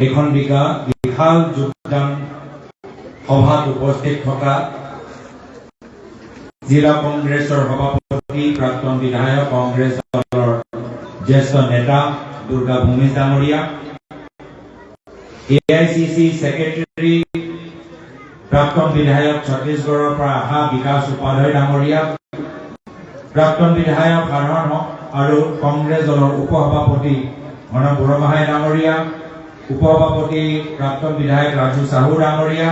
এখন বিশাল যোগদান সভাত উপস্থিত থকা জিলা কংগ্ৰেছৰ সভাপতি প্ৰাক্তন বিধায়ক কংগ্ৰেছ দলৰ জ্যেষ্ঠ নেতা দুৰ্গা ভূমি ডাঙৰীয়া, AICC সেক্ৰেটাৰি প্ৰাক্তন বিধায়ক ছত্তিশগড়েৰ পৰা আহা বিকাশ উপাধ্যায় ডাঙৰীয়া, প্ৰাক্তন বিধায়ক সাধাৰণ और কংগ্ৰেস দলেৰ উপসভাপতি ঘন বুঢ়াগোহাঁই ডাঙৰীয়া, উপসভাপতি প্ৰাক্তন বিধায়ক ৰাজু সাহু ডাঙৰীয়া,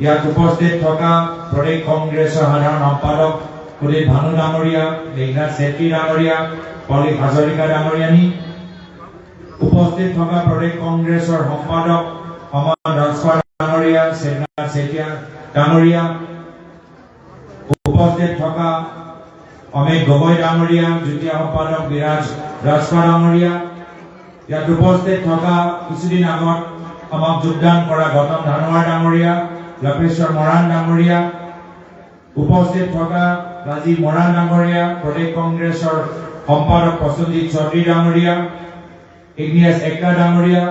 ইয়াত উপস্থিত থকা প্ৰদেশ কংগ্ৰেসেৰ সাধাৰণ সম্পাদক কুলিত ভানু ডাঙৰীয়া, মেঘনাথ ছেত্ৰী ডাঙৰীয়া, পলিক হাজৰিকা ডাঙৰীয়ানী, উপস্থিত থকা প্ৰদেশ কংগ্ৰেসেৰ সম্পাদক অমন ৰাজখোৱা ডাঙৰীয়া, শ্ৰীনাথ চেতিয়া ডাঙৰীয়া, উপস্থিত থকা অমিত গগৈ ডাঙৰীয়া, যুটীয়া সম্পাদক বিৰাজ ৰাজখোৱা ডাঙৰীয়া, ইয়াত উপস্থিত থকা কিছুদিন আগত আমাক যোগদান কৰা গৌতম ধানোৱাৰ ডাঙৰীয়া, লপেশ্বৰ মৰাণ ডাঙৰীয়া, উপস্থিত থকা ৰাজীৱ মৰাণ ডাঙৰীয়া, প্ৰদেশ কংগ্ৰেছৰ সম্পাদক প্ৰসঞ্জিত চৌধুৰী ডাঙৰীয়া, ইগনিয়াছ একটা ডাঙৰীয়া,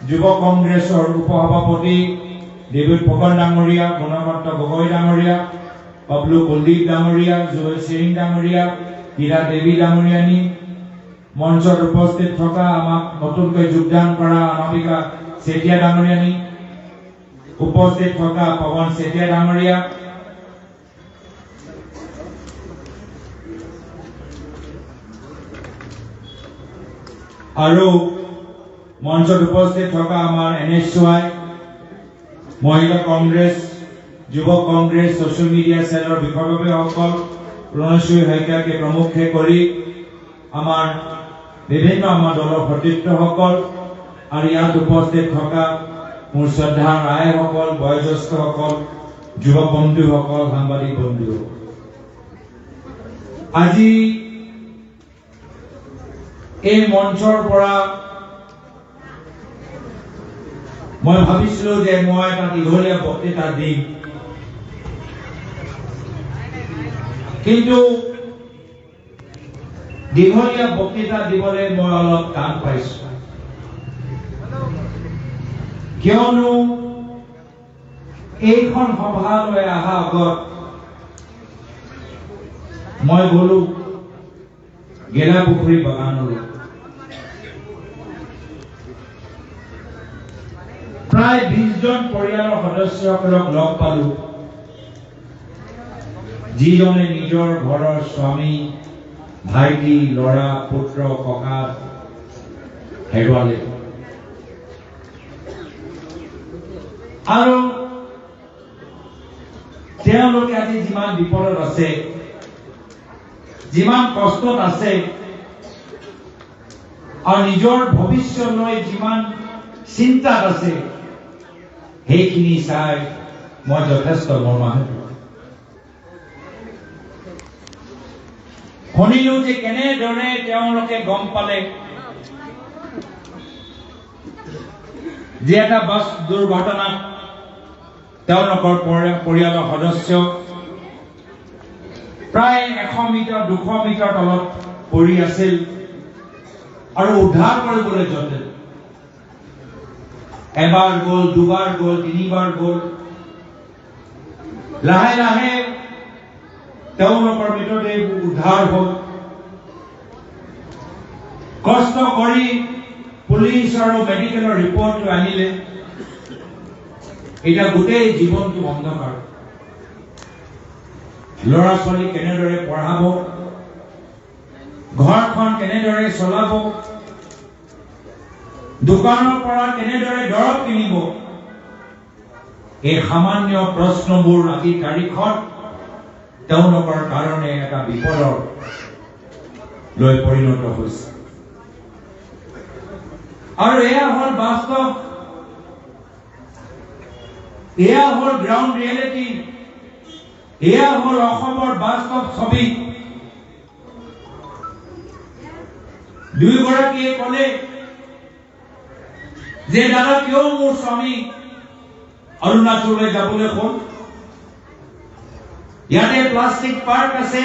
যুৱ কংগ্ৰেছৰ উপসভাপতি দেৱীত ফুকন ডাঙৰীয়া, গুণৱন্ত গগৈ ডাঙৰীয়া, বাবলু কুলদীপ ডাঙৰীয়া, জুৱেল সিং ডাঙৰীয়া, হীৰা দেৱী ডাঙৰীয়ানী, মঞ্চত উপস্থিত থকা আমাক নতুনকৈ যোগদান কৰা অনামিকা চেতিয়া ডাঙৰীয়ানী, উপস্থিত থকা পৱন চেতিয়া ডাঙৰীয়া, আৰু মঞ্চত উপস্থিত থকা আমাৰ NSY মহিলা কংগ্ৰেছ, যুৱ কংগ্ৰেছ, সোশ্যাল মিডিয়া সেলৰ বিষয়ববীয়াসকল, ৰণশ্ৰী শইকীয়াকে প্ৰমুখ্যে কৰি আমাৰ বিভিন্ন আমাৰ দলৰ সতীৰ্থসকল আৰু ইয়াত উপস্থিত থকা মোৰ শ্ৰদ্ধাৰ আইসকল, বয়োজ্যেষ্ঠসকল, যুৱ বন্ধুসকল, সাংবাদিক বন্ধুসকল, আজি এই মঞ্চৰ পৰা মই ভাবিছিলো যে মই এটা দীঘলীয়া বক্তৃতা দিম, কিন্তু দীঘলীয়া বক্তৃতা দিবলৈ মই অলপ টান পাইছো, কিয়নো এইখন সভালৈ অহা আগত মই গলো গেলাপুখুৰী বাগানলৈ। প্ৰায় 20 জন পৰিয়ালৰ সদস্যসকলক লগ পালো, যিজনে নিজৰ ঘৰৰ স্বামী, ভাইটি, ল'ৰা, পুত্ৰ, ককা হেৰুৱালে, আৰু তেওঁলোকে আজি যিমান বিপদত আছে, যিমান কষ্টত আছে, আৰু নিজৰ ভৱিষ্যতলৈ যিমান চিন্তাত আছে, সেইখিনি চাই মই যথেষ্ট মৰ্মাহত শুনিলো যে কেনেদৰে তেওঁলোকে গম পালে যে এটা বাছ দুৰ্ঘটনাত তেওঁলোকৰ পৰিয়ালৰ সদস্য প্ৰায় 100 মিটাৰ 200 মিটাৰ তলত পৰি আছিল আৰু উদ্ধাৰ কৰিবলৈ যতে এবাৰ গ'ল, দুবাৰ গ'ল, তিনিবাৰ গ'ল, লাহে লাহে তেওঁলোকৰ মৃতদেহ উদ্ধাৰ হ'ল। কষ্ট কৰি পুলিচ আৰু মেডিকেলৰ ৰিপৰ্টটো আনিলে, এতিয়া গোটেই জীৱনটো অন্ধকাৰ। ল'ৰা ছোৱালী কেনেদৰে পঢ়াব, ঘৰখন কেনেদৰে চলাব, দোকানৰ পৰা কেনেদৰে দৰৱ কিনিব, এই সামান্য প্ৰশ্নবোৰ আজিৰ তাৰিখত তেওঁলোকৰ কাৰণে এটা বিপদৰ লৈ পৰিণত হৈছে। আৰু এয়া হ'ল বাস্তৱ, এয়া হ'ল গ্ৰাউণ্ড ৰিয়েলিটি, এয়া হ'ল অসমৰ বাস্তৱ ছবি। দুয়োগৰাকীয়ে ক'লে যে দাদা কিয় মোৰ স্বামী অৰুণাচললৈ যাবলৈ হ'ল, ইয়াতে প্লাষ্টিক পাৰ্ক আছে,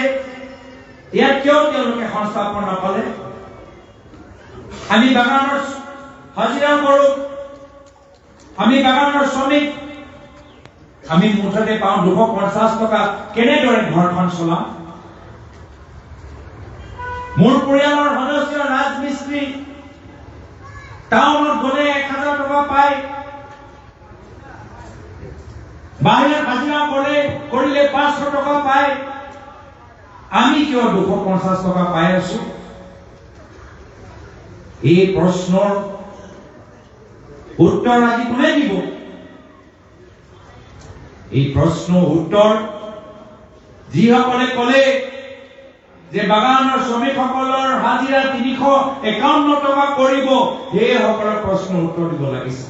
ইয়াত কিয় তেওঁলোকে সংস্থাপন নাপালে, আমি বাগানত হাজিৰা কৰোঁ, আমি বাগানৰ শ্ৰমিক, আমি মুঠতে পাওঁ 250 টকা। কেনেদৰে ঘৰখন চলাম? মোৰ পৰিয়ালৰ সদস্য ৰাজমিস্ত্ৰী টাউনত গ'লে 1000 টকা পায়, বাহিৰত হাজিৰা কৰিলে 500 টকা পায়। আমি কিয় 250 টকা পাই আছো? এই প্ৰশ্নৰ উত্তৰ আজি কোনে দিব? এই প্ৰশ্নৰ উত্তৰ যিসকলে ক'লে যে বাগানৰ শ্ৰমিকসকলৰ হাজিৰা 351 টকা কৰিব, সেইসকলৰ প্ৰশ্নৰ উত্তৰ দিব লাগিছে।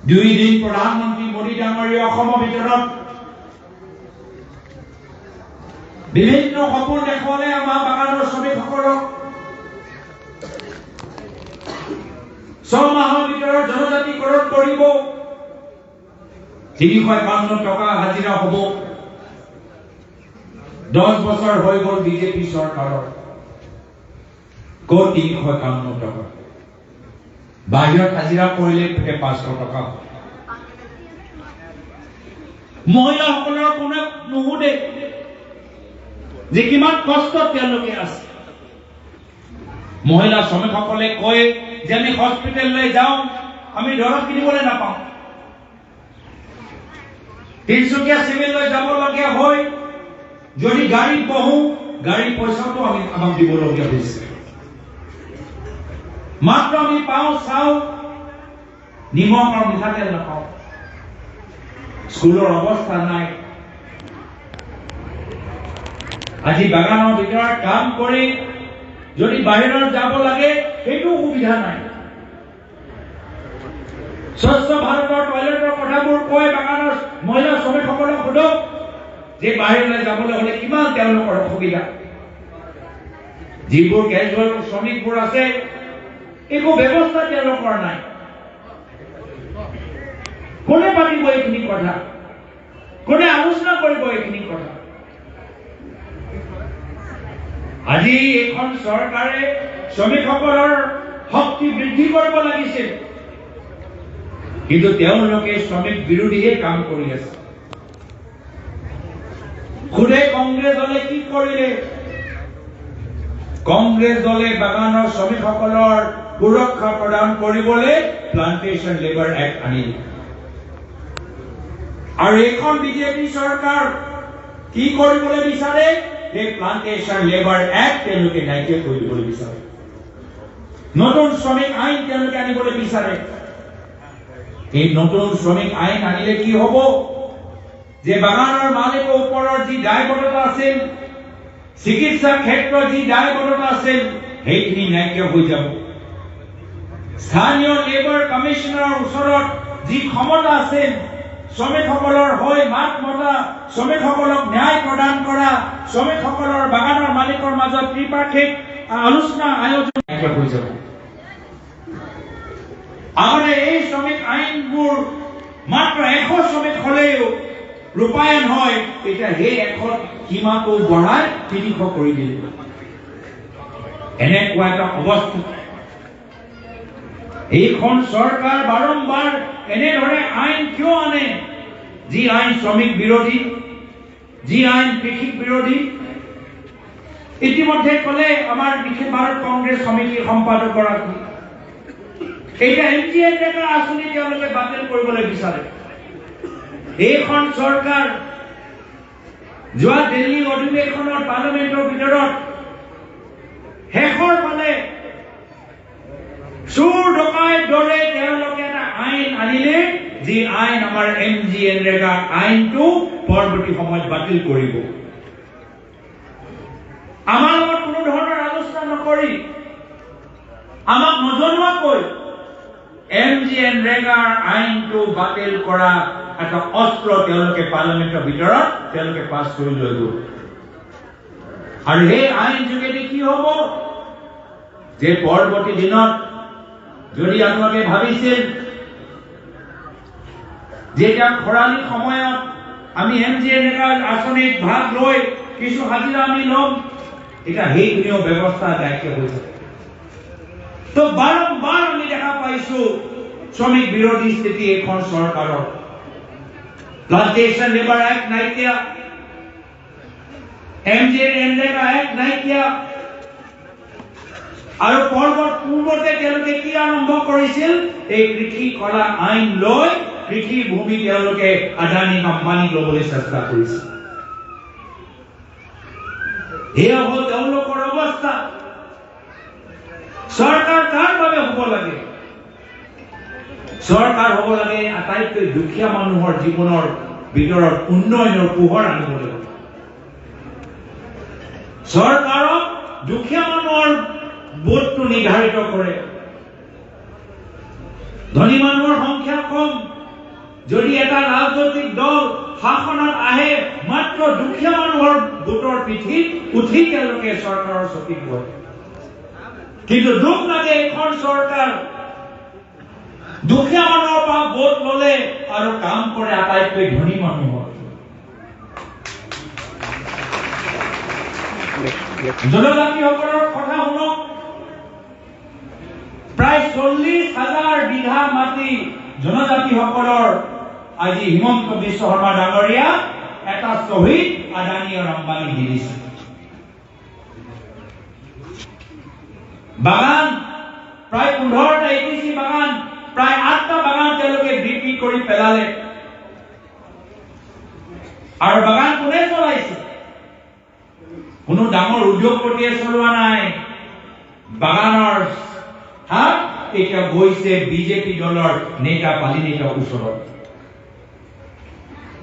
2 দিন প্ৰধানমন্ত্ৰী মোদী ডাঙৰীয়া অসমৰ ভিতৰত বিভিন্ন সপোন দেখুৱালে আমাৰ বাগানৰ শ্ৰমিকসকলক। 6 মাহৰ ভিতৰত জনজাতিকৰণ কৰিব, 351 টকা হাজিৰা হ'ব। 10 বছৰ হৈ গ'ল বিজেপি চৰকাৰৰ, ক'ত 351 টকা? বাহিৰত হাজিৰা কৰিলে 500 টকা। মহিলাসকলৰ কোনে নুসুধে যে কিমান কষ্টত তেওঁলোকে আছে। মহিলা শ্ৰমিকসকলে কয় যে আমি হস্পিটেললৈ যাওঁ, আমি দৰৱ কিনিবলৈ নাপাওঁ। তিনচুকীয়া চিভিললৈ যাবলগীয়া হয়, যদি গাড়ীত বহো, গাড়ীৰ পইচাটো আমাক দিবলগীয়া হৈছে। মাত্ৰ আমি পাওঁ চাউল, নিমখ আৰু মিঠাতেল নাপাওঁ। স্কুলৰ অৱস্থা নাই। আজি বাগানৰ ভিতৰত কাম কৰি যদি বাহিৰত যাব লাগে, সেইটো সুবিধা নাই। স্বচ্ছ ভাৰতৰ টয়লেটৰ কথাবোৰ কৈ বাগানৰ মহিলা শ্ৰমিকসকলক সোধক যে বাহিৰলৈ যাবলৈ হলে কিমান তেওঁলোকৰ অসুবিধা। যিবোৰ কেজুৱেল শ্ৰমিকবোৰ আছে, একো ব্যৱস্থা তেওঁলোকৰ নাই। কোনে পাতিব এইখিনি কথা? কোনে আলোচনা কৰিব এইখিনি কথা? আজি এখন চৰকাৰে শ্ৰমিকসকলৰ শক্তি বৃদ্ধি কৰিব লাগিছিল, কিন্তু তেওঁলোকে শ্ৰমিক বিৰোধীহে কাম কৰি আছে। খুদে কংগ্ৰেছ দলে কি কৰিলে? কংগ্ৰেছ দলে বাগানৰ শ্ৰমিকসকলৰ সুৰক্ষা প্ৰদান কৰিবলৈ প্লান্টেশ্যন লেবাৰ এক্ট আনিলে। আৰু এইখন বিজেপি চৰকাৰ কি কৰিবলৈ বিচাৰে? এই প্লান্টেশ্যন লেবাৰ এক্ট তেওঁলোকে নাইকিয়া কৰি দিবলৈ বিচাৰে। নতুন শ্ৰমিক আইন তেওঁলোকে আনিবলৈ বিচাৰে। এই নতুন শ্ৰমিক আইন আনিলে কি হ'ব? যে বাগানৰ মালিকৰ ওপৰত যি দায়বদ্ধতা আছিল, চিকিৎসা ক্ষেত্ৰত যি দায়বদ্ধতা আছিল, সেইখিনি নাইকিয়া হৈ যাব। স্থানীয় লেবাৰ কমিশনাৰৰ ওচৰত যি ক্ষমতা আছিল, শ্ৰমিকসকলৰ হৈ মাত মতা, শ্ৰমিকসকলক ন্যায় প্ৰদান কৰা, শ্ৰমিকসকলৰ বাগানৰ মালিকৰ মাজত ত্ৰিপাক্ষিক আলোচনা আয়োজন হৈ যাব। আগতে এই শ্ৰমিক আইনবোৰ মাত্ৰ 100 শ্ৰমিক হলেও ৰূপায়ণ হয়, এতিয়া সেই 100 সীমাটো বঢ়াই 300 কৰি দিলে। এনেকুৱা এটা অৱস্থা। এইখন চৰকাৰ বাৰম্বাৰ এনেদৰে আইন কিয় আনে? যি আইন শ্ৰমিক বিৰোধী, যি আইন কৃষি বিৰোধী। ইতিমধ্যে কলে আমাৰ বিশেষ ভাৰত কংগ্ৰেছ সমিতিৰ সম্পাদক গৰাকী, এতিয়া MGNREGA আঁচনি তেওঁলোকে বাতিল কৰিবলৈ বিচাৰে। এইখন চৰকাৰ যোৱা দিল্লী অধিৱেশনত পাৰ্লিমেণ্টৰ ভিতৰত শেষৰ ফালে চোৰ ডকাইত দৰে তেওঁলোকে এটা আইন আনিলে, যি আইন আমাৰ MGNREGA আইনটো পৰৱৰ্তী সময়ত বাতিল কৰিব। আমাৰ লগত কোনো ধৰণৰ আলোচনা নকৰি, আমাক নজনোৱাকৈ MGNREGA আইনটো বাতিল কৰা এটা অস্ত্ৰ তেওঁলোকে পাৰ্লিমেণ্টৰ ভিতৰত তেওঁলোকে পাছ কৰি লৈ গ'ল। আৰু সেই আইন যোগেদি কি হ'ব? যে পৰৱৰ্তী দিনত যদি আপোনালোকে ভাবিছিল যেতিয়া খৰালি সময়ত আমি MGNREGA আঁচনিত ভাগ লৈ কিছু হাজিৰা আমি ল'ম, এতিয়া সেইখিনিও ব্যৱস্থা নাইকিয়া হৈছে। তো বাৰম্বাৰ আমি দেখা পাইছো শ্ৰমিক বিৰোধী স্থিতি এখন চৰকাৰৰ প্লান্টেশন লেবাৰ অ্যাক্ট নাইকিয়া এমজেএনৰেগা অ্যাক্ট নাইকিয়া আৰু পূৰ্বতে তেওঁলোকে কি আৰম্ভ কৰিছিল এই কৃষি কলা আইন লৈ কৃষি ভূমি তেওঁলোকে আদানী আম্বানী ল'বলৈ চেষ্টা কৰিছিল এয়া হ'ল তেওঁলোকৰ অৱস্থা চৰকাৰ কাৰ বাবে হ'ব লাগে চৰকাৰ হ'ব লাগে আটাইতকৈ দুখীয়া মানুহৰ জীৱনৰ ভিতৰত উন্নয়নৰ পোহৰ আনিবলৈ চৰকাৰক দুখীয়া মানুহৰ ভোটটো নিৰ্ধাৰিত কৰে ধনী মানুহৰ সংখ্যা কম যদি এটা ৰাজনৈতিক দল শাসনত আহে মাত্ৰ দুখীয়া মানুহৰ ভোটৰ পিঠিত উঠি তেওঁলোকে চৰকাৰৰ চকীত বহে কিন্তু দুখ লাগে এখন চৰকাৰ দুখীয়া মানুহৰ পৰা ভোট ললে আৰু কাম কৰে আটাইতকৈ ধনী মানুহৰ জনজাতিসকলৰ কথা শুনক প্ৰায় 40,000 বিঘা মাটি জনজাতিসকলৰ আজি হিমন্ত বিশ্ব শৰ্মা ডাঙৰীয়া এটা শ্বহীদ আদানী আৰু আম্বানী দি দিছে বাগান প্ৰায় 15টা এপিসি বাগান প্ৰায় 8টা বাগান তেওঁলোকে বিক্ৰী কৰি পেলালে আৰু বাগান কোনে চলাইছে কোনো ডাঙৰ উদ্যোগপতিয়ে চলোৱা নাই বাগানৰ হাত এতিয়া গৈছে বিজেপি দলৰ নেতা পালি নেতাৰ ওচৰত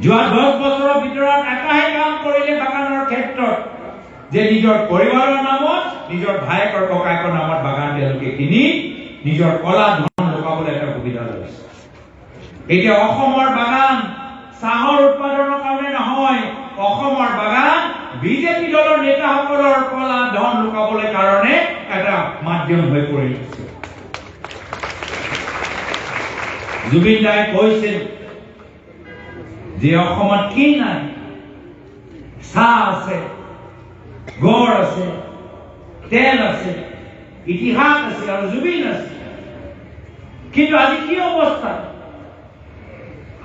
যোৱা 10 বছৰৰ ভিতৰত এটাহে কাম কৰিলে বাগানৰ ক্ষেত্ৰত যে নিজৰ পৰিবাৰৰ নামত নিজৰ ভাইকৰ ককায়েকৰ নামত বাগান তেওঁলোকে কিনি নিজৰ কলা ধন লগাবলৈ এটা সুবিধা লৈছে এতিয়া অসমৰ বাগান চাহৰ উৎপাদনৰ কাৰণে নহয় অসমৰ বাগান বিজেপি দলৰ নেতাসকলৰ কলা ধন লুকাবলৈ কাৰণে এটা মাধ্যম হৈ পৰিছে জুবিন দাই কৈছিল যে অসমত কি নাই চাহ আছে গড় আছে তেল আছে ইতিহাস আছে আৰু জুবিন আছে কিন্তু আজি কি অৱস্থা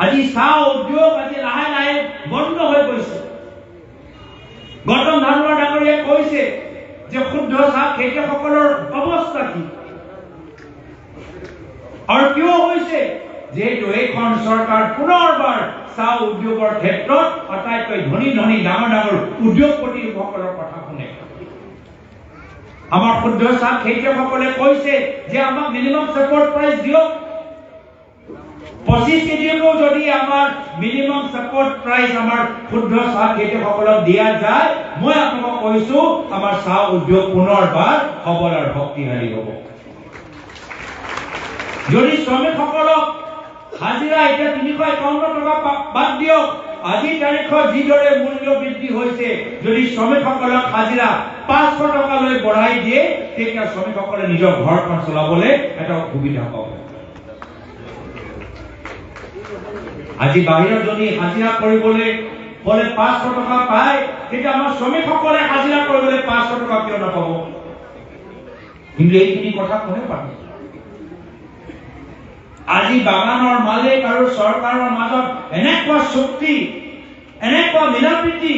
আজি চাহ উদ্যোগ আজি লাহে লাহে বন্ধ হৈ গৈছে গৌতম ধানোৱা ডাঙৰীয়াই কৈছে যে শুদ্ধ চাহ খেতিয়কসকলৰ অৱস্থা কি আৰু কিয় হৈছে যেহেতু এইখন চৰকাৰ পুনৰবাৰ চাহ উদ্যোগৰ ক্ষেত্ৰত আটাইতকৈ ধনী ধনী ডাঙৰ ডাঙৰ উদ্যোগপতিসকলৰ কথা শুনে আমাৰ শুদ্ধ চাহ খেতিয়কসকলে কৈছে যে আমাক মিনিমাম সাপোৰ্ট প্ৰাইস দিয়ক 25 কেজিও যদি আমাৰ মিনিমাম সাপোৰ্ট প্ৰাইস আমাৰ শুদ্ধ চাহ খেতিয়কসকলক দিয়া যায় মই আপোনাক কৈছো আমাৰ চাহ উদ্যোগ পুনৰবাৰ সবল আৰু শক্তিশালী হ'ব যদি শ্ৰমিকসকলক হাজিৰা এতিয়া 351 টকা বাদ দিয়ক আজি তাৰিখত যিদৰে মূল্য বৃদ্ধি হৈছে যদি শ্ৰমিকসকলক হাজিৰা 500 টকালৈ বঢ়াই দিয়ে তেতিয়া শ্ৰমিকসকলে নিজৰ ঘৰখন চলাবলৈ এটা সুবিধা পাব আজি বাহিৰত যদি হাজিৰা কৰিবলৈ বলে 500 টকা পায় তেতিয়া আমাৰ শ্ৰমিকসকলে হাজিৰা কৰিবলৈ 500 টকা কিয় নাপাব কিন্তু এইখিনি কথা কোনে পাতে আজি বাগানৰ মালিক আৰু চৰকাৰৰ মাজত এনেকুৱা শক্তি এনেকুৱা মিলাপ্ৰীতি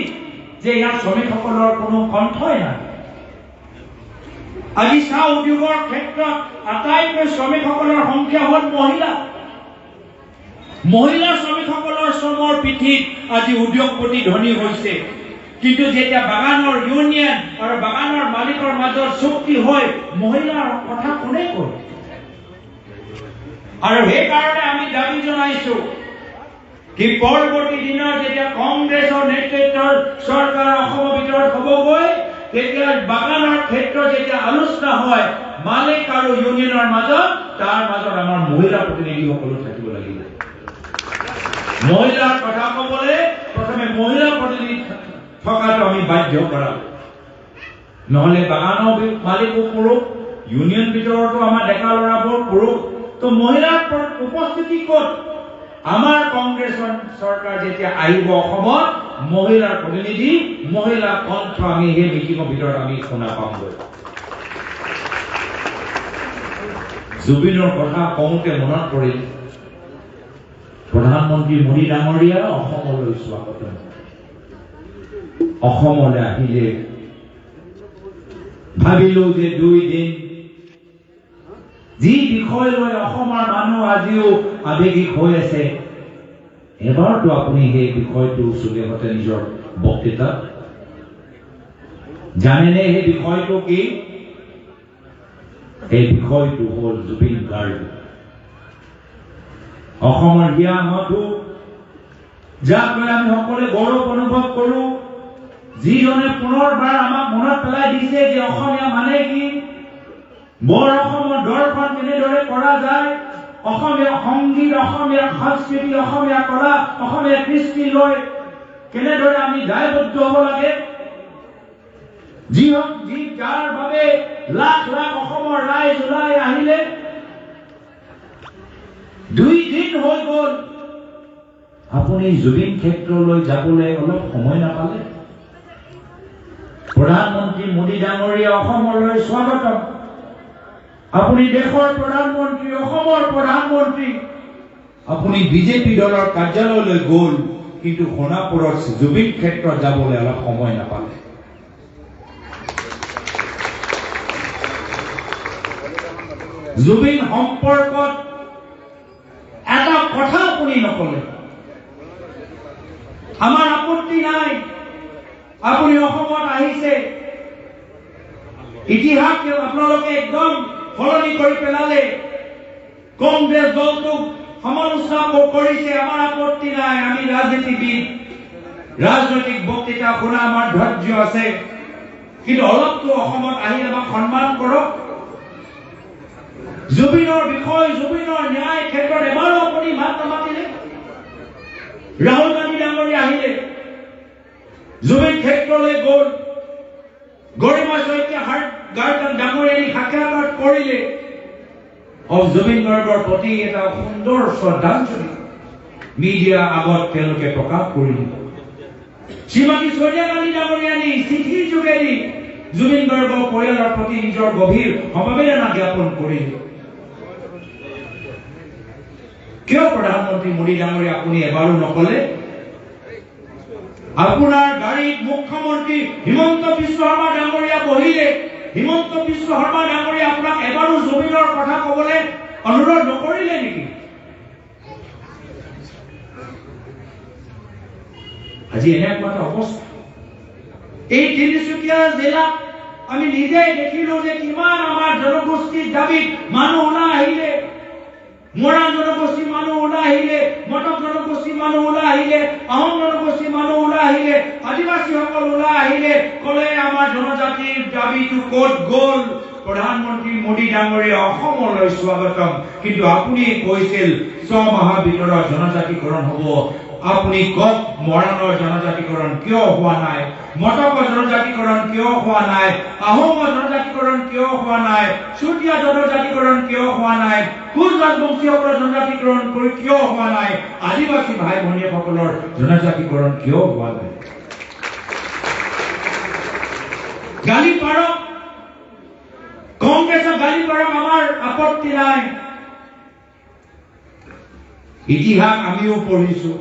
যে ইয়াৰ শ্ৰমিকসকলৰ কোনো কণ্ঠই নাই আজি চাহ উদ্যোগৰ ক্ষেত্ৰত আটাইতকৈ শ্ৰমিকসকলৰ সংখ্যা হ'ল মহিলা শ্ৰমিকসকলৰ শ্ৰমৰ পিঠিত আজি উদ্যোগপতি ধনী হৈছে কিন্তু যেতিয়া বাগানৰ ইউনিয়ন আৰু বাগানৰ মালিকৰ মাজত চুক্তি হয় মহিলাৰ কথা কোনে কয় আৰু সেই কাৰণে আমি দাবী জনাইছো কি পৰৱৰ্তী দিনত যেতিয়া কংগ্ৰেছৰ নেতৃত্বৰ চৰকাৰ অসমৰ ভিতৰত হ'বগৈ তেতিয়া বাগানৰ ক্ষেত্ৰত যেতিয়া আলোচনা হয় মালিক আৰু ইউনিয়নৰ মাজত তাৰ মাজত আমাৰ মহিলা প্ৰতিনিধিসকলো থাকিব লাগিব মহিলাৰ কথা ক'বলৈ প্ৰথমে মহিলা প্ৰতিনিধি থকাটো আমি বাধ্য কৰাম নহলে বাগানৰ মালিকো পুৰুষ ইউনিয়ন ভিতৰতো আমাৰ ডেকা ল'ৰাবোৰ পুৰুষ তো মহিলাৰ উপস্থিতি ক'ত আমাৰ কংগ্ৰেছৰ চৰকাৰ যেতিয়া আহিব অসমত মহিলাৰ প্ৰতিনিধি মহিলা কণ্ঠ আমি সেই মিটিঙৰ ভিতৰত আমি শুনা পামগৈ জুবিনৰ কথা কওঁতে মনত পৰিল প্ৰধানমন্ত্ৰী মোদী ডাঙৰীয়া অসমলৈ স্বাগতম। অসমলৈ আহিলে ভাবিলো যে 2 দিন যি বিষয় লৈ অসমৰ মানুহ আজিও আবেগিক হৈ আছে, এবাৰতো আপুনি সেই বিষয়টো চুলেহতে নিজৰ বক্তৃতাত জানেনে সেই বিষয়টো কি? এই বিষয়টো হ'ল জুবিন গাৰ্গ, অসমৰ হিয়া মাথো, যাক লৈ আমি সকলোৱে গৌৰৱ অনুভৱ কৰোঁ, যিজনে পুনৰবাৰ আমাক মনত পেলাই দিছে যে অসমীয়া মানে কি, বৰ অসমৰ দৰ্শন কেনেদৰে কৰা যায়, অসমীয়া সংগীত, অসমীয়া সংস্কৃতি, অসমীয়া কলা, অসমীয়া কৃষ্টি লৈ কেনেদৰে আমি দায়বদ্ধ হ'ব লাগে, যি যাৰ বাবে লাখ লাখ অসমৰ ৰাইজ ওলাই আহিলে। 2 দিন হৈ গ'ল, আপুনি জুবিন ক্ষেত্ৰলৈ যাবলৈ অলপ সময় নাপালে? প্ৰধানমন্ত্ৰী মোদী ডাঙৰীয়া অসমলৈ স্বাগতম। আপুনি দেশৰ প্ৰধানমন্ত্ৰী, অসমৰ প্ৰধানমন্ত্ৰী, আপুনি বিজেপি দলৰ কাৰ্যালয়লৈ গ'ল, কিন্তু সোণাপুৰত জুবিন ক্ষেত্ৰত যাবলৈ অলপ সময় নাপালে। জুবিন সম্পৰ্কত এটা কথা আপুনি নকলে। আমাৰ আপত্তি নাই, আপুনি অসমত আহিছে, ইতিহাস আপোনালোকে একদম সলনি কৰি পেলালে, কংগ্ৰেছ দলটোক সমালোচনা কৰিছে, আমাৰ আপত্তি নাই, আমি ৰাজনীতিবিদ, ৰাজনৈতিক বক্তৃতা শুনা আমাৰ ধৈৰ্য আছে, কিন্তু অলপতো অসমত আহি আমাক সন্মান কৰক। জুবিনৰ বিষয়, জুবিনৰ ন্যায় ক্ষেত্ৰত এবাৰো আপুনি মাত নামাতিলে। ৰাহুল গান্ধী ডাঙৰীয়া আহিলে, জুবিন ক্ষেত্ৰলৈ গ'ল, গৰিমা শইকীয়া ডাঙৰীয়ানী সাক্ষাৎকাৰ কৰিলে, জুবিন গাৰ্গৰ প্ৰতি এটা সুন্দৰ শ্ৰদ্ধাঞ্জলি মিডিয়া আগত তেওঁলোকে প্ৰকাশ কৰিলে। শ্ৰীমতী ছোনিয়া গান্ধী ডাঙৰীয়ানী চিঠিৰ যোগেদি জুবিন গাৰ্গৰ পৰিয়ালৰ প্ৰতি নিজৰ গভীৰ সমবেদনা জ্ঞাপন কৰিলে। কিয় প্ৰধানমন্ত্ৰী মোদী ডাঙৰীয়া আপুনি এবাৰো নকলে? আপোনাৰ গাড়ীত মুখ্যমন্ত্ৰী হিমন্ত বিশ্ব শৰ্মা ডাঙৰীয়া বহিলে, হিমন্ত বিশ্ব শৰ্মা ডাঙৰীয়া আপোনাক এবাৰো জুবিনৰ কথা কবলৈ অনুৰোধ নকৰিলে নেকি? আজি এনেকুৱা এটা অৱস্থা, এই তিনিচুকীয়া জিলাত আমি নিজে দেখিলো যে কিমান আমাৰ জনগোষ্ঠীৰ দাবীত মানুহ ওলাই আহিলে, মৰাণ জনগোষ্ঠীৰ মানুহ ওলাই আহিলে, মটক জনগোষ্ঠীৰ মানুহ ওলাই আহিলে, আহোম জনগোষ্ঠীৰ মানুহ ওলাই আহিলে, আদিবাসীসকল ওলাই আহিলে, কলে আমাৰ জনজাতিৰ দাবীটো ক'ত গ'ল? প্ৰধানমন্ত্ৰী মোদী ডাঙৰীয়া অসমলৈ স্বাগতম। কিন্তু আপুনি কৈছিল 6 মাহৰ ভিতৰত জনজাতিকৰণ হ'ব। আপুনি কওক, মৰাণৰ জনজাতিকৰণ কিয় হোৱা নাই? মটকৰ জনজাতিকৰণ কিয় হোৱা নাই? আহোমৰ জনজাতিকৰণ কিয় হোৱা নাই? চুতীয়া জনজাতিকৰণ কিয় হোৱা নাই? কোচ ৰাজবংশীসকলৰ জনজাতিকৰণ কিয় হোৱা নাই? আদিবাসী ভাই ভনীসকলৰ জনজাতিকৰণ কিয় হোৱা নাই? গালি পাৰক, কংগ্ৰেছক গালি পাৰক, আমাৰ আপত্তি নাই। ইতিহাস আমিও পঢ়িছো।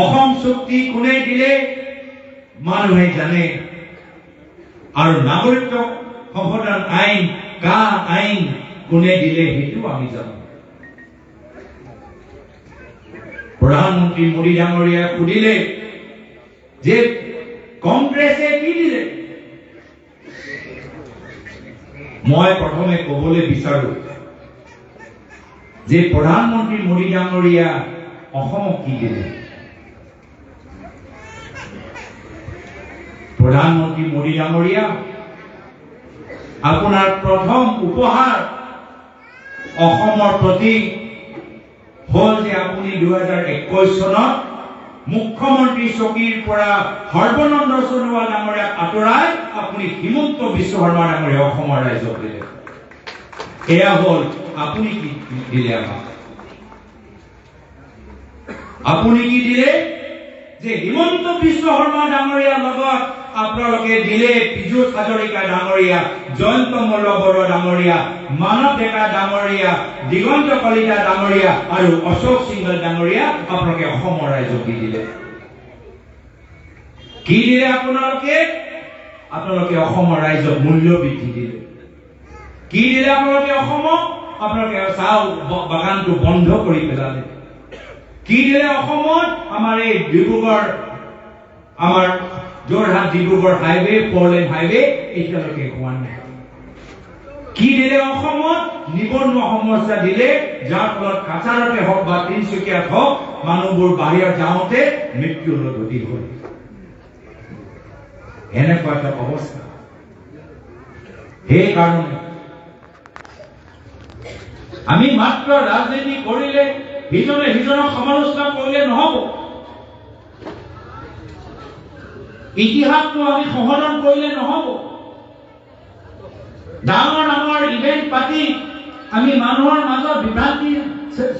অসম চুক্তি কোনে দিলে মানুহে জানে, আৰু নাগৰিকত্ব সংশোধন আইন কা আইন কোনে দিলে সেইটো আমি জানো। প্ৰধানমন্ত্ৰী মোদী ডাঙৰীয়াই সুধিলে যে কংগ্ৰেছে কি দিলে? মই প্ৰথমে কবলৈ বিচাৰো যে প্ৰধানমন্ত্ৰী মোদী ডাঙৰীয়া অসমক কি দিলে? প্ৰধানমন্ত্ৰী মোদী ডাঙৰীয়া, আপোনাৰ প্ৰথম উপহাৰ অসমৰ প্ৰতি হ'ল যে আপুনি 2021 চনত মুখ্যমন্ত্ৰী চকীৰ পৰা সৰ্বানন্দ সোণোৱাল ডাঙৰীয়াক আঁতৰাই আপুনি হিমন্ত বিশ্ব শৰ্মা ডাঙৰীয়া অসমৰ ৰাইজক দিলে। এয়া হ'ল আপুনি কি দিলে আমাক? আপুনি কি দিলে? যে হিমন্ত বিশ্ব শৰ্মা ডাঙৰীয়াৰ লগত আপোনালোকে দিলে পীযুষ হাজৰিকা ডাঙৰীয়া, জয়ন্ত মল্ল বৰুৱা ডাঙৰীয়া, মানৱ ডেকা ডাঙৰীয়া, দিগন্ত কলিতা ডাঙৰীয়া আৰু অশোক সিংহল ডাঙৰীয়া আপোনালোকে অসমৰ ৰাইজক দি দিলে। কি দিলে আপোনালোকে? আপোনালোকে অসমৰ ৰাইজক মূল্য বৃদ্ধি দিলে। কি দিলে আপোনালোকে অসমক? আপোনালোকে চাহ বাগানটো বন্ধ কৰি পেলালে। কি দিলে অসমত? আমাৰ এই ডিব্ৰুগড়, আমাৰ যোৰহাট ডিব্ৰুগড় হাইৱে, 4 লেন হাইৱে এতিয়ালৈকে হোৱা নাই। কি দিলে অসমত? নিবনুৱা সমস্যা দিলে, যাৰ ফলত কাছাৰতে হওক বা তিনিচুকীয়াত হওক মানুহবোৰ বাহিৰত যাওঁতে মৃত্যুৰ গতি হ'ল। এনেকুৱা এটা অৱস্থা। সেইকাৰণে আমি মাত্ৰ ৰাজনীতি কৰিলে, ইজনে সিজনক সমালোচনা কৰিলে নহব। ইতিহাসটো আমি সংশোধন কৰিলে নহব। ডাঙৰ ডাঙৰ ইভেন্ট পাতি আমি মানুহৰ মাজত বিভ্ৰান্তি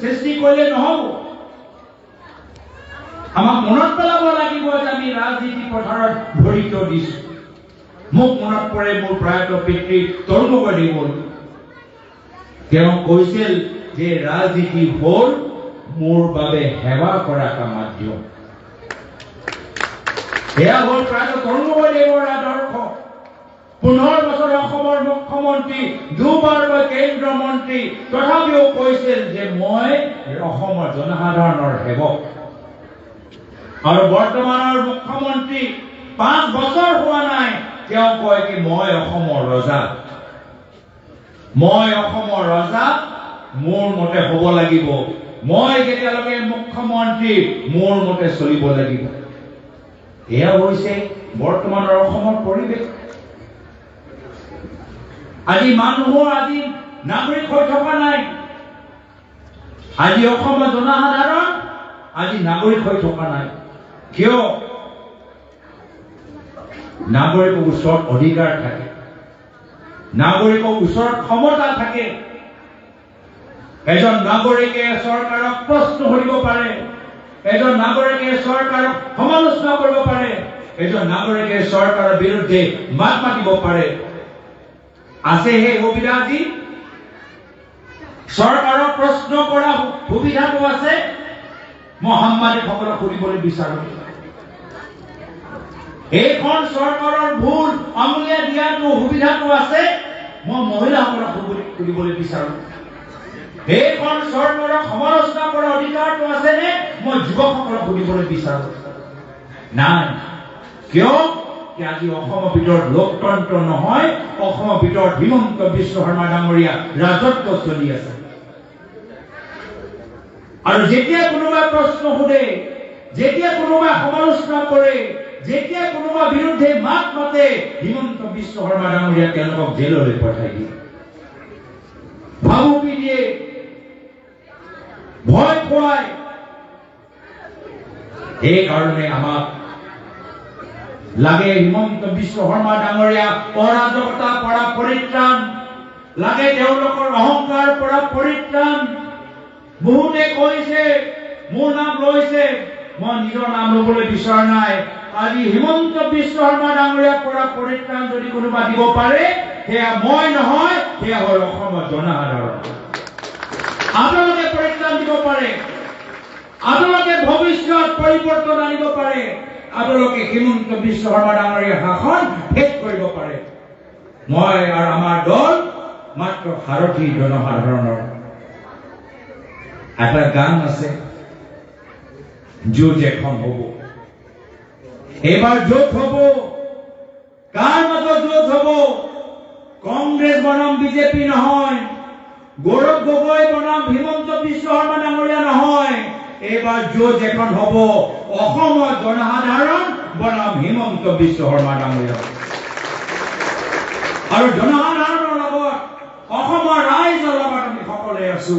সৃষ্টি কৰিলে নহব। আমাক মনত পেলাব লাগিব যে আমি ৰাজনীতি পথাৰত ভৰি দিছো। মোক মনত পৰে মোৰ প্ৰয়াত পিতৃ তৰুণ গগৈ দেৱৰ। তেওঁ কৈছিল যে ৰাজনীতি হ'ল মোৰ বাবে সেৱা কৰা এটা মাধ্যম। এয়া হ'ল প্ৰয়াত তৰুণ গগৈ দেৱৰ আদৰ্শ। 15 বছৰ অসমৰ মুখ্যমন্ত্ৰী, দুবাৰকৈ কেন্দ্ৰীয় মন্ত্ৰী, তথাপিও কৈছিল যে মই অসমৰ জনসাধাৰণৰ সেৱক। আৰু বৰ্তমানৰ মুখ্যমন্ত্ৰী 5 বছৰ হোৱা নাই, তেওঁ কয় কি মই অসমৰ ৰজা। মই অসমৰ ৰজা, মোৰ মতে হ'ব লাগিব। মই যেতিয়ালৈকে মুখ্যমন্ত্ৰী, মোৰ মতে চলিব লাগিব। এয়া হৈছে বৰ্তমানৰ অসমৰ পৰিৱেশ। আজি মানুহৰ আজি নাগৰিক হৈ থকা নাই। আজি অসমৰ জনসাধাৰণ আজি নাগৰিক হৈ থকা নাই। কিয়? নাগৰিকৰ ওচৰত অধিকাৰ থাকে, নাগৰিকৰ ওচৰত ক্ষমতা থাকে। এজন নাগৰিকে চৰকাৰক প্ৰশ্ন কৰিব পাৰে, এজন নাগৰিকে চৰকাৰক সমালোচনা কৰিব পাৰে, এজন নাগৰিকে চৰকাৰৰ বিৰুদ্ধে মাত মাতিব পাৰে। আছে সেই সুবিধা আজি? চৰকাৰক প্ৰশ্ন কৰা সুবিধাটো আছে? মই সাংবাদিকসকলক সুধিবলৈ বিচাৰো। এইখন চৰকাৰৰ ভুল আঙুলিয়াই দিয়াটো সুবিধাটো আছে? মই মহিলাসকলক সুধিবলৈ বিচাৰো। এইখন চৰকাৰক সমালোচনা কৰাৰ অধিকাৰটো আছেনে? মই যুৱকসকলক সুধিবলৈ বিচাৰো। নাই। কিয়? আজি অসমৰ ভিতৰত লোকতন্ত্ৰ নহয়, অসমৰ ভিতৰত হিমন্ত বিশ্ব শৰ্মা ডাঙৰীয়া ৰাজত্ব চলি আছে। আৰু যেতিয়া কোনোবাই প্ৰশ্ন সোধে, যেতিয়া কোনোবাই সমালোচনা কৰে, যেতিয়া কোনোবা বিৰুদ্ধে মাত মাতে, হিমন্ত বিশ্ব শৰ্মা ডাঙৰীয়া তেওঁলোকক জেললৈ পঠাই দিয়ে, ভাবুকি দিয়ে, ভয় খুৱায়। সেইকাৰণে আমাক লাগে হিমন্ত বিশ্ব শৰ্মা ডাঙৰীয়া অৰাজকতাৰ পৰা পৰিত্ৰাণ, লাগে তেওঁলোকৰ অহংকাৰ পৰা পৰিত্ৰাণ। বহুতে কৈছে, মোৰ নাম লৈছে, মই নিজৰ নাম ল'বলৈ বিচৰা নাই। আজি হিমন্ত বিশ্ব শৰ্মা ডাঙৰীয়াৰ পৰা পৰিত্ৰাণ যদি কোনোবা দিব পাৰে, সেয়া মই নহয়, সেয়া হ'ল অসমৰ জনসাধাৰণ। আপোনালোকে পৰিত্ৰাণ দিব পাৰে, আপোনালোকে ভৱিষ্যত পৰিৱৰ্তন আনিব পাৰে, আপোনালোকে হিমন্ত বিশ্ব শৰ্মা ডাঙৰীয়াৰ শাসন শেষ কৰিব পাৰে। মই আৰু আমাৰ দল মাত্ৰ সাৰথী জনসাধাৰণৰ। এটা গান আছে, যুঁজ এখন হ'ব। এইবাৰ যুঁজ হ'ব। কাৰ মাজত যুঁজ হ'ব? কংগ্ৰেছ বনাম বিজেপি নহয়, গৌৰৱ গগৈ বনাম হিমন্ত বিশ্ব শৰ্মা ডাঙৰীয়া নহয়। এইবাৰ যুঁজ এখন হ'ব অসমৰ জনসাধাৰণ বনাম হিমন্ত বিশ্ব শৰ্মা ডাঙৰীয়া। আৰু জনসাধাৰণৰ লগত অসমৰ ৰাইজৰ লগত আমি সকলোৱে আছো।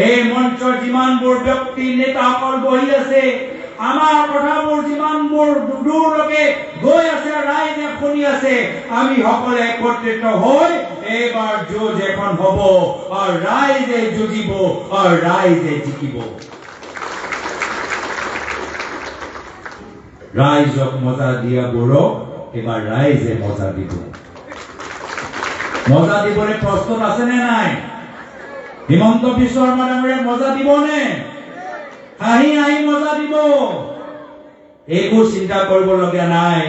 এই মঞ্চৰ যিমানবোৰ ব্যক্তি নেতাসকল বহি আছে, আমাৰ কথাবোৰ যিমানবোৰ দূৰলৈকে গৈ আছে, ৰাইজে শুনি আছে, আমি সকলোৱে একত্ৰিত হৈ এইবাৰ যুঁজ এখন হ'ব আৰু ৰাইজে যুঁজিব আৰু ৰাইজে জিকিব। ৰাইজক মজা দিয়াবোৰক এবাৰ ৰাইজে মজা দিব। মজা দিবলৈ প্ৰস্তুত আছে নে নাই? হিমন্ত বিশ্ব শৰ্মা ডাঙৰীয়া মজা দিবনে? হাঁহি হাঁহি মজা দিব। এইবোৰ চিন্তা কৰিবলগীয়া নাই।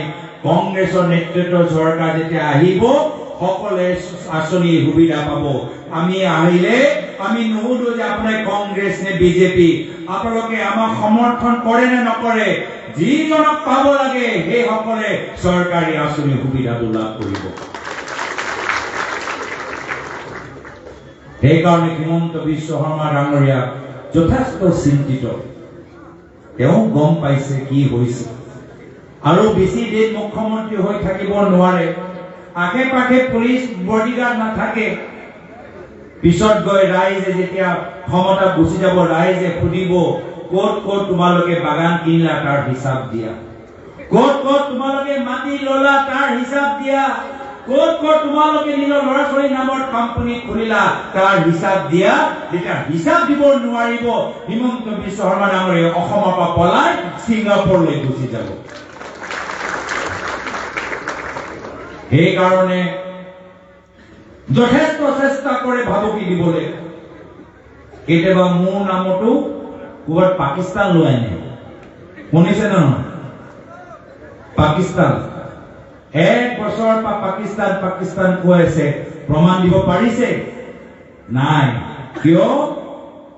কংগ্ৰেছৰ নেতৃত্বৰ চৰকাৰ যেতিয়া আহিব সকলে আঁচনি সুবিধা পাব। আমি আহিলে আমি নুসুধো যে আপোনাৰ কংগ্ৰেছ নে বিজেপি, আপোনালোকে আমাক সমৰ্থন কৰে নে নকৰে, যিজনক পাব লাগে সেই সকলে চৰকাৰী আঁচনি সুবিধাটো লাভ কৰিব। সেইকাৰণে হিমন্ত বিশ্ব শৰ্মা ডাঙৰীয়া যথেষ্ট চিন্তিত। তেওঁ গম পাইছে কি হৈছে আৰু বেছি দিন মুখ্যমন্ত্ৰী হৈ থাকিব নোৱাৰে। আশে পাশে পুলিচ বডিগাৰ্ড নাথাকে। পিছত গৈ ৰাইজে যেতিয়া ক্ষমতা গুচি যাব, ৰাইজে সুধিব ক'ত ক'ত তোমালোকে বাগান কিনিলা তাৰ হিচাপ দিয়া, ক'ত ক'ত তোমালোকে মাটি ললা তাৰ হিচাপ দিয়া, ক'ত ক'ত তোমালোকে নিজৰ ল'ৰা ছোৱালীৰ নামত কোম্পানী খুলিলা তাৰ হিচাপ দিয়া। যেতিয়া হিচাপ দিব নোৱাৰিব, হিমন্ত বিশ্ব শৰ্মা ডাঙৰীয়া অসমৰ পৰা পলাই ছিংগাপুৰলৈ গুচি যাব। সেইকাৰণে যথেষ্ট চেষ্টা কৰে ভাবুকি দিবলৈ। কেতিয়াবা মোৰ নামতো ক'ৰবাত পাকিস্তান লৈ আনে, শুনিছে নহয়? পাকিস্তান 1 বছৰৰ পৰা পাকিস্তান কৈ আছে। প্ৰমাণ দিব পাৰিছে? নাই। কিয়?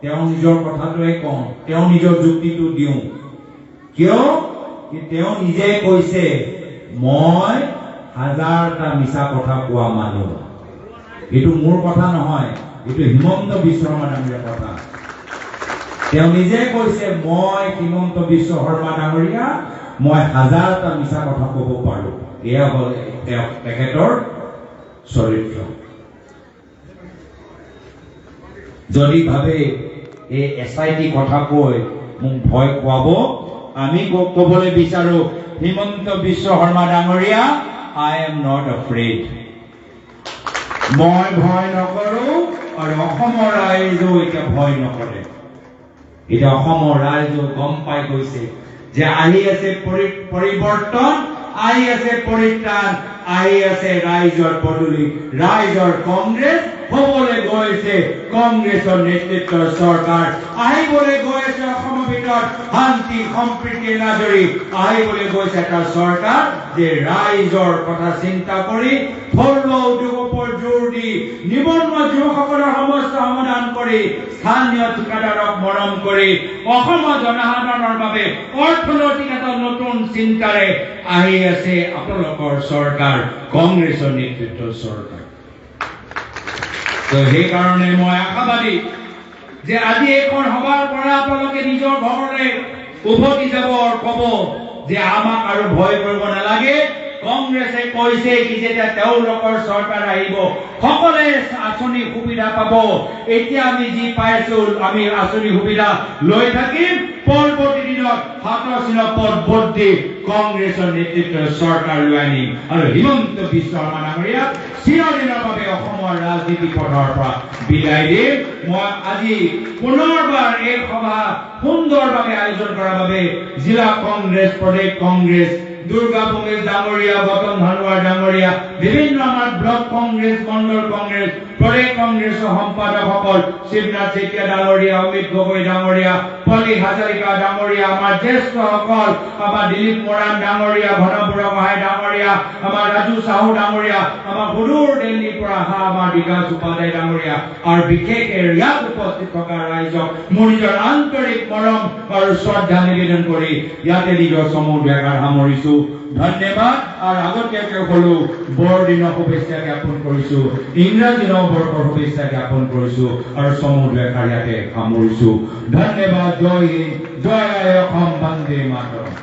তেওঁ নিজৰ কথাটোৱে কওঁ, তেওঁ নিজৰ যুক্তিটো দিওঁ। কিয়? তেওঁ নিজে কৈছে মই 1000টা মিছা কথা কোৱা মানুহ। এইটো মোৰ কথা নহয়, এইটো হিমন্ত বিশ্ব শৰ্মা ডাঙৰীয়াৰ কথা। তেওঁ নিজে কৈছে মই হিমন্ত বিশ্ব শৰ্মা ডাঙৰীয়া, মই 1000টা মিছা কথা ক'ব পাৰো। এয়া হ'ল তেখেতৰ চৰিত্ৰ। যদি ভাবে এই SIT কথা কৈ মোক ভয় খুৱাব, আমি ক'বলৈ বিচাৰো হিমন্ত বিশ্ব শৰ্মা ডাঙৰীয়া, I am not afraid. মই ভয় নকৰো আৰু অসমৰ ৰাইজেও এতিয়া ভয় নকৰে। এতিয়া অসমৰ ৰাইজেও গম পাই গৈছে যে আহি আছে পৰিৱৰ্তন, আহি আছে পৰিত্ৰাণ, আহি আছে ৰাইজৰ বদলি, ৰাইজৰ কংগ্ৰেছ হ'বলৈ গৈছে কংগ্ৰেছৰ নেতৃত্বৰ চৰকাৰ, আহিবলৈ গৈছে অসমৰ ভিতৰত শান্তি সম্প্ৰীতি নাজৰি, আহিবলৈ গৈছে এটা চৰকাৰ যে ৰাইজৰ কথা চিন্তা কৰি থলুৱা উদ্যোগৰ ওপৰত জোৰ দি নিবনুৱা যুৱকসকলৰ সমস্যা সমাধান কৰি স্থানীয় ঠিকাদাৰক মৰম কৰি অসমৰ জনসাধাৰণৰ বাবে অৰ্থনৈতিক এটা নতুন চিন্তাৰে আহি আছে আপোনালোকৰ চৰকাৰ, কংগ্ৰেছৰ নেতৃত্বৰ চৰকাৰ। তো সেইকাৰণে মই আশাবাদী যে আজি এইখন সভাৰ পৰা আপোনালোকে নিজৰ ঘৰলৈ উভতি যাব আৰু ক'ব যে আমাক আৰু ভয় কৰিব নালাগে। কংগ্ৰেছে কৈছে কি যেতিয়া তেওঁলোকৰ চৰকাৰ আহিব সকলে আঁচনি সুবিধা পাব। এতিয়া আমি যি পাইছো আমি আঁচনি সুবিধা লৈ থাকিম, পৰৱৰ্তী দিনত হাতৰ চিনত ভোট দি কংগ্ৰেছৰ নেতৃত্বৰ চৰকাৰ লৈ আনিম আৰু হিমন্ত বিশ্ব শৰ্মা ডাঙৰীয়াক চিৰদিনৰ বাবে অসমৰ ৰাজনীতি পথৰ পৰা বিদায় দিম। মই আজি পুনৰবাৰ এই সভা সুন্দৰভাৱে আয়োজন কৰাৰ বাবে জিলা কংগ্ৰেছ, প্ৰদেশ কংগ্ৰেছ, দুৰ্গা কংগ্ৰেছ ডাঙৰীয়া, গৌতম ধানোৱাৰ ডাঙৰীয়া, বিভিন্ন আমাৰ ব্লক কংগ্ৰেছ, মণ্ডল কংগ্ৰেছ, প্ৰদেশ কংগ্ৰেছৰ সম্পাদকসকল, শিৱনাথ চেতিয়া ডাঙৰীয়া, অমিত গগৈ ডাঙৰীয়া, পল্লী হাজৰিকা ডাঙৰীয়া, আমাৰ জ্যেষ্ঠসকল, আমাৰ দিলীপ মৰাণ ডাঙৰীয়া, ঘন বুঢ়াগোহাঁই ডাঙৰীয়া, আমাৰ ৰাজু চাহু ডাঙৰীয়া, আমাৰ সুদূৰ দিল্লীৰ পৰা অহা আমাৰ বিকাশ উপাধ্যায় ডাঙৰীয়া আৰু বিশেষকৈ ইয়াত উপস্থিত থকা ৰাইজক মোৰ নিজৰ আন্তৰিক মৰম আৰু শ্ৰদ্ধা নিবেদন কৰি ইয়াতে নিজৰ চমু দুআষাৰ সামৰিছো। ধন্যবাদ। আৰু আগতীয়াকৈ হলো বৰদিনৰ শুভেচ্ছা জ্ঞাপন কৰিছো, ইংৰাজী নৱবৰ্ষৰ শুভেচ্ছা জ্ঞাপন কৰিছো আৰু চমু দুআষাৰ ইয়াতে সামৰিছো। ধন্যবাদ। জয় হিন্দ, জয় অসম, বন্দে মাতৰম।